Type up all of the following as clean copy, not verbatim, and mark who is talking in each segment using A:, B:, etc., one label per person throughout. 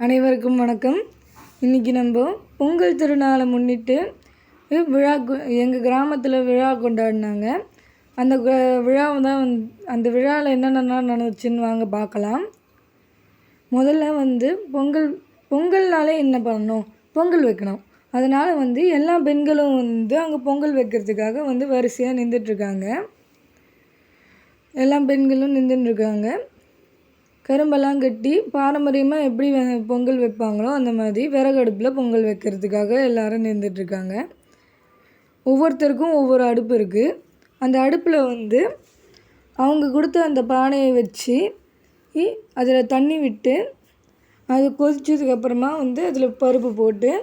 A: அனைவருக்கும் வணக்கம். இன்றைக்கி நம்ம பொங்கல் திருநாளை முன்னிட்டு எங்கள் கிராமத்தில் விழா கொண்டாடினாங்க. அந்த விழாவை தான் அந்த விழாவில் என்னென்னலாம் நடந்துச்சுன்னு வாங்க பார்க்கலாம். முதல்ல பொங்கல்னாலே என்ன பண்ணணும், பொங்கல் வைக்கணும். அதனால் எல்லா பெண்களும் அங்கே பொங்கல் வைக்கிறதுக்காக வரிசையாக நின்றுட்டுருக்காங்க. எல்லா பெண்களும் நின்றுட்டுருக்காங்க. கரும்பெல்லாம் கட்டி பாரம்பரியமாக எப்படி பொங்கல் வைப்பாங்களோ அந்த மாதிரி விறகு அடுப்பில் பொங்கல் வைக்கிறதுக்காக எல்லோரும் நின்றுட்டுருக்காங்க. ஒவ்வொருத்தருக்கும் ஒவ்வொரு அடுப்பு இருக்குது. அந்த அடுப்பில் அவங்க கொடுத்த அந்த பானையை வச்சு அதில் தண்ணி விட்டு அது கொதிச்சதுக்கப்புறமா அதில் பருப்பு போட்டு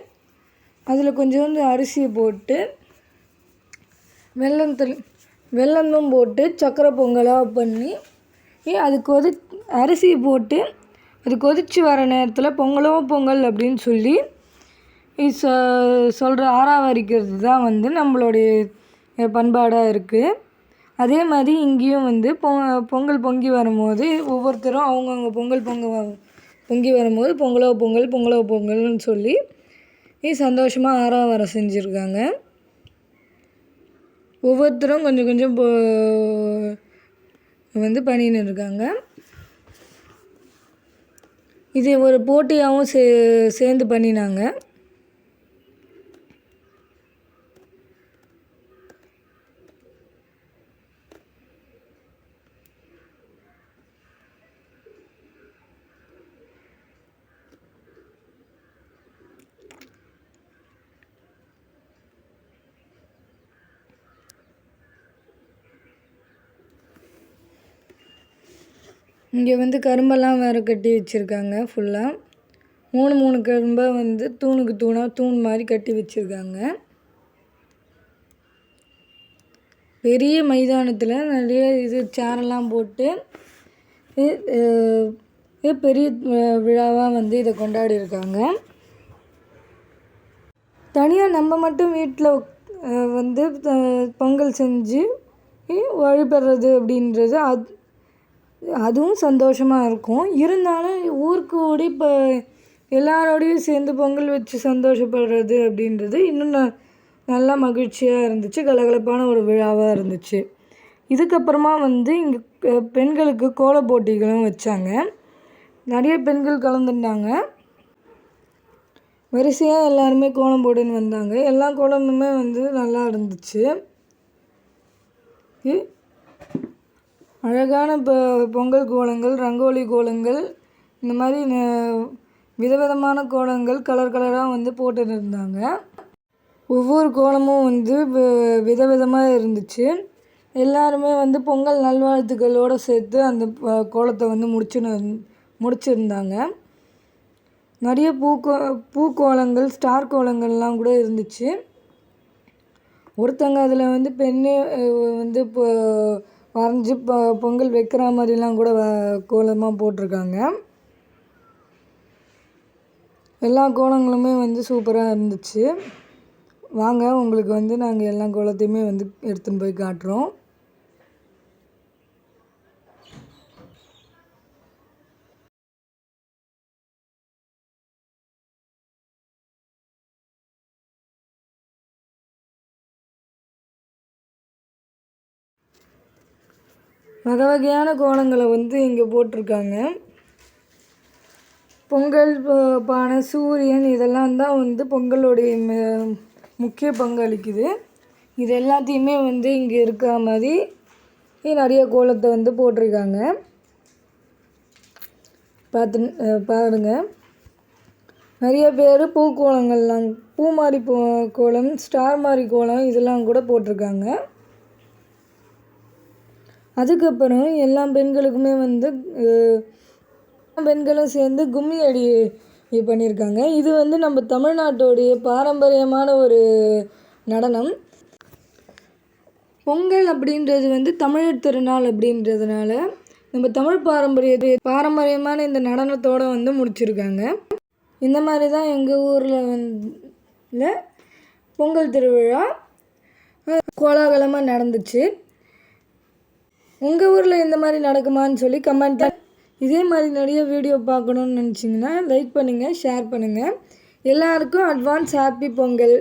A: அதில் கொஞ்சோண்டு அரிசியை போட்டு வெல்லமும் போட்டு சக்கரை பொங்கலாக பண்ணி அது அரிசியை போட்டு அது கொதித்து வர நேரத்தில் பொங்கல் அப்படின்னு சொல்லி சொல்கிற ஆராவரிக்கிறது தான் நம்மளுடைய பண்பாடாக இருக்குது. அதே மாதிரி இங்கேயும் பொங்கல் பொங்கி வரும்போது ஒவ்வொருத்தரும் அவங்கவுங்க பொங்கி வரும்போது பொங்கல்னு சொல்லி சந்தோஷமாக ஆரவாரம் செஞ்சுருக்காங்க. ஒவ்வொருத்தரும் கொஞ்சம் கொஞ்சம் பண்ணின்னு இருக்காங்க. இது ஒரு போட்டியாகவும் சேர்ந்து பண்ணினாங்க. இங்கே கரும்பெல்லாம் வேறு கட்டி வச்சுருக்காங்க. ஃபுல்லாக 3 கரும்பை தூணுக்கு தூண் மாதிரி கட்டி வச்சுருக்காங்க. பெரிய மைதானத்தில் நிறைய சேரெல்லாம் போட்டு பெரிய விழாவாக இதை கொண்டாடி இருக்காங்க. தனியாக நம்ம மட்டும் வீட்டில் பொங்கல் செஞ்சு வழிபடுறது அப்படின்றது அதுவும் சந்தோஷமாக இருக்கும். இருந்தாலும் ஊருக்கு ஓடி இப்போ எல்லாரோடையும் சேர்ந்து பொங்கல் வச்சு சந்தோஷப்படுறது அப்படின்றது இன்னும் நல்லா மகிழ்ச்சியாக இருந்துச்சு. கலகலப்பான ஒரு விழாவாக இருந்துச்சு. இதுக்கப்புறமா இங்கே பெண்களுக்கு கோல போட்டிகளும் வச்சாங்க. நிறைய பெண்கள் கலந்துட்டாங்க. வரிசையாக எல்லாருமே கோலம் போட்டுன்னு வந்தாங்க. எல்லா கோலமுமே நல்லா இருந்துச்சு. அழகான பொங்கல் கோலங்கள், ரங்கோலி கோலங்கள், இந்த மாதிரி விதவிதமான கோலங்கள் கலராக போட்டுன்னு இருந்தாங்க. ஒவ்வொரு கோலமும் விதவிதமாக இருந்துச்சு. எல்லாருமே பொங்கல் நல்வாழ்த்துக்களோடு சேர்த்து அந்த கோலத்தை முடிச்சிருந்தாங்க. நிறைய பூக்கோலங்கள், ஸ்டார் கோலங்கள்லாம் கூட இருந்துச்சு. ஒருத்தங்க அதில் பெண்ணே இப்போ வரைஞ்சி பொங்கல் வைக்கிற மாதிரிலாம் கூட கோலமாக போட்டிருக்காங்க. எல்லா கோலங்களுமே சூப்பராக இருந்துச்சு. வாங்க, உங்களுக்கு நாங்கள் எல்லா கோலத்தையுமே எடுத்துன்னு போய் காட்டுறோம். வகையான கோலங்களை இங்கே போட்டிருக்காங்க. பொங்கல் பானை, சூரியன் இதெல்லாம் தான் பொங்கலோடைய முக்கிய பங்களிக்குது. இது எல்லாத்தையுமே இங்கே இருக்கிற மாதிரி நிறைய கோலத்தை போட்டிருக்காங்க. பாருங்க, நிறைய பேர் பூக்கோலங்கள்லாம், பூ மாதிரி கோலம், ஸ்டார் மாதிரி கோலம் இதெல்லாம் கூட போட்டிருக்காங்க. அதுக்கப்புறம் எல்லா பெண்களுக்குமே பெண்களும் சேர்ந்து கும்மி அடி பண்ணியிருக்காங்க. இது நம்ம தமிழ்நாட்டோடைய பாரம்பரியமான ஒரு நடனம். பொங்கல் அப்படின்றது தமிழர் திருநாள் அப்படின்றதுனால நம்ம தமிழ் பாரம்பரியமான இந்த நடனத்தோடு முடிச்சிருக்காங்க. இந்த மாதிரி தான் எங்கள் ஊரில் பொங்கல் திருவிழா கோலாகலமாக நடந்துச்சு. உங்கள் ஊரில் இந்த மாதிரி நடக்குமான்னு சொல்லி கமெண்ட்டில் இதே மாதிரி நிறைய வீடியோ பார்க்கணுன்னு நினச்சிங்கன்னா லைக் பண்ணுங்கள், ஷேர் பண்ணுங்கள். எல்லாருக்கும் அட்வான்ஸ் ஹாப்பி பொங்கல்.